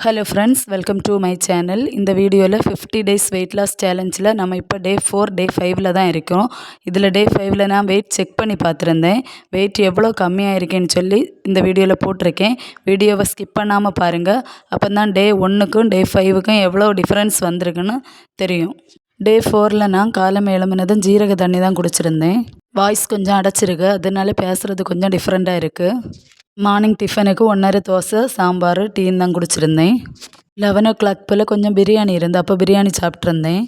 Hello friends, welcome to my channel. இந்த வீடியோவில் 50 days weight loss சேலஞ்சில் நம்ம இப்போ டே 4 டே 5ல் தான் இருக்கோம். இதில் டே 5ல் நான் வெயிட் செக் பண்ணி பார்த்துருந்தேன். வெயிட் எவ்வளோ கம்மியாக இருக்கேன்னு சொல்லி இந்த வீடியோவில் போட்டிருக்கேன். வீடியோவை ஸ்கிப் பண்ணாமல் பாருங்கள். அப்போ தான் டே 1க்கும் டே 5க்கும் எவ்வளோ டிஃப்ரென்ஸ் வந்திருக்குன்னு தெரியும். டே 4ல் நான் காலம் எழும்பினதும் ஜீரக தண்ணி தான் குடிச்சிருந்தேன். வாய்ஸ் கொஞ்சம் அடைச்சிருக்கு, அதனால பேசுகிறது கொஞ்சம் டிஃப்ரெண்ட்டாக இருக்குது. மார்னிங் டிஃபனுக்கு 1.5 தோசை, சாம்பார், டீன்னு தான் குடிச்சிருந்தேன். 11 போல் கொஞ்சம் பிரியாணி இருந்து அப்போ பிரியாணி சாப்பிட்ருந்தேன்.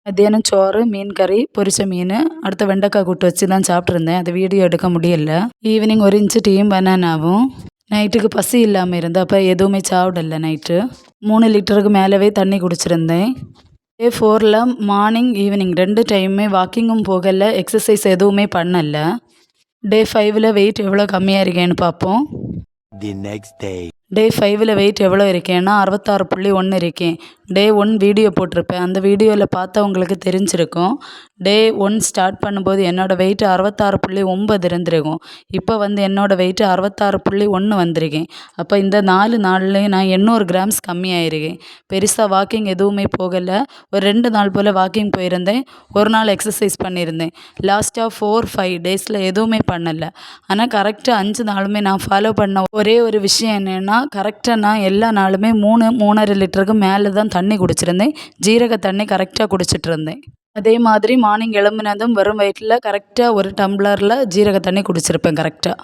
மத்தியானம் சோறு, மீன் கறி, பொரிச்ச மீன், அடுத்த வெண்டைக்காய் கூட்டு வச்சு தான் சாப்பிட்ருந்தேன். அது வீடியோ எடுக்க முடியல. ஈவினிங் 1 இன்ச்சு டீயும் பனானாவும். நைட்டுக்கு பசி இல்லாமல் இருந்து அப்போ எதுவுமே சாப்பிடல. நைட்டு 3 லிட்டருக்கு மேலவே தண்ணி குடிச்சிருந்தேன். டே 4ல் மார்னிங் ஈவினிங் 2 டைமுமே வாக்கிங்கும் போகலை, எக்ஸசைஸ் எதுவுமே பண்ணலை. டே 5ல் வெயிட் எவ்வளோ கம்மியாக இருக்கேன்னு பார்ப்போம். டே 5ல் வெயிட் எவ்வளோ இருக்கேன்னா 66.1 இருக்கேன். டே 1 வீடியோ போட்டிருப்பேன். அந்த வீடியோவில் பார்த்தவங்களுக்கு தெரிஞ்சிருக்கும். டே 1 ஸ்டார்ட் பண்ணும்போது என்னோடய வெயிட் 66.9 இருந்திருக்கும். இப்போ என்னோடய வெயிட் 66.1 வந்திருக்கேன். அப்போ இந்த 4 நாள்லேயும் நான் 800 கிராம்ஸ் கம்மியாயிருக்கேன். பெருசாக வாக்கிங் எதுவுமே போகலை. ஒரு 2 நாள் போல் வாக்கிங் போயிருந்தேன். ஒரு நாள் எக்ஸசைஸ் பண்ணியிருந்தேன். லாஸ்ட்டாக 4-5 டேஸில் எதுவுமே பண்ணலை. ஆனால் கரெக்டாக 5 நாளுமே நான் ஃபாலோ பண்ண ஒரே ஒரு விஷயம் என்னென்னா, கரெக்டாக நான் எல்லா நாளுமே 3-3.5 லிட்டருக்கு மேலே தான் தண்ணி குடிச்சிருந்தேன். ஜீரக தண்ணி கரெக்டாக குடிச்சிட்டு இருந்தேன். அதே மாதிரி மார்னிங் எழும்பினதும் வெறும் வயிற்றில் கரெக்டாக ஒரு டம்ளரில் ஜீரக தண்ணி குடிச்சிருப்பேன் கரெக்டாக.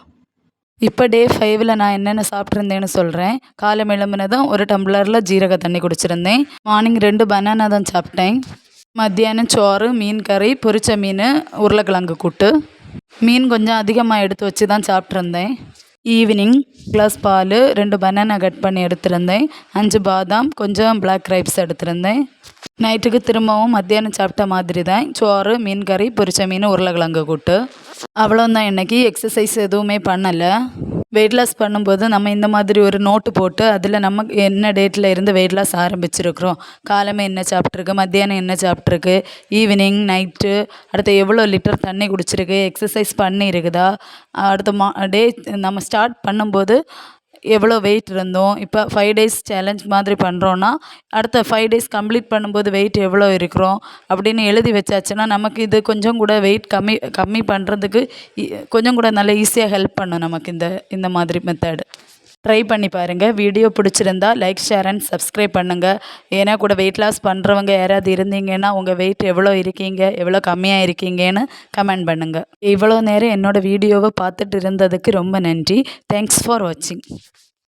இப்போ டே 5ல் நான் என்னென்ன சாப்பிட்ருந்தேன்னு சொல்கிறேன். காலம் எழும்பினதும் ஒரு டம்ளரில் ஜீரக தண்ணி குடிச்சிருந்தேன். மார்னிங் 2 பனானா தான் சாப்பிட்டேன். மத்தியானம் சோறு, மீன் கறி, பொரிச்ச மீன், உருளைக்கிழங்கு கூட்டு. மீன் கொஞ்சம் அதிகமாக எடுத்து வச்சு தான் சாப்பிட்ருந்தேன். ஈவினிங் கிளாஸ் பால், 2 பனானா கட் பண்ணி எடுத்திருந்தேன். 5 பாதாம், கொஞ்சம் பிளாக் கிரேப்ஸ் எடுத்திருந்தேன். நைட்டுக்கு திரும்பவும் மத்தியானம் சாப்பிட்ட மாதிரி தான் சோறு, மீன் கறி, பொரிச்ச மீன், உருளைக்கிழங்கு கூட்டு. அவ்வளோதான். இன்றைக்கி எக்ஸசைஸ் எதுவுமே பண்ணலை. வெயிட் லாஸ் பண்ணும்போது நம்ம இந்த மாதிரி ஒரு நோட்டு போட்டு அதில் நம்ம என்ன டேட்டில் இருந்து வெயிட் லாஸ் ஆரம்பிச்சிருக்கிறோம், காலமே என்ன சாப்பிட்ருக்கு, மத்தியானம் என்ன சாப்பிட்ருக்கு, ஈவினிங், நைட்டு, அடுத்து எவ்வளோ லிட்டர் தண்ணி குடிச்சிருக்கு, எக்ஸசைஸ் பண்ணியிருக்குதா, அடுத்த டே நம்ம ஸ்டார்ட் பண்ணும்போது எவ்வளோ வெயிட் இருந்தோம், இப்போ 5 டேஸ் சேலஞ்ச் மாதிரி பண்ணுறோன்னா அடுத்த 5 டேஸ் கம்ப்ளீட் பண்ணும்போது வெயிட் எவ்வளோ இருக்கிறோம் அப்படின்னு எழுதி வச்சாச்சுன்னா நமக்கு இது கொஞ்சம் கூட வெயிட் கம்மி பண்ணுறதுக்கு கொஞ்சம் கூட நல்ல ஈஸியாக ஹெல்ப் பண்ணும் நமக்கு இந்த மாதிரி மெத்தடு. ட்ரை பண்ணி பாருங்கள். வீடியோ பிடிச்சிருந்தா லைக், ஷேர் அண்ட் சப்ஸ்கிரைப் பண்ணுங்கள். ஏன்னா கூட வெயிட் லாஸ் பண்ணுறவங்க யாராவது இருந்தீங்கன்னா உங்கள் வெயிட் எவ்வளோ இருக்கீங்க, எவ்வளோ கம்மியாக இருக்கீங்கன்னு கமெண்ட் பண்ணுங்கள். இவ்வளோ நேரம் என்னோடய வீடியோவை பார்த்துட்டு இருந்ததுக்கு ரொம்ப நன்றி. தேங்க்ஸ் ஃபார் வாட்சிங்.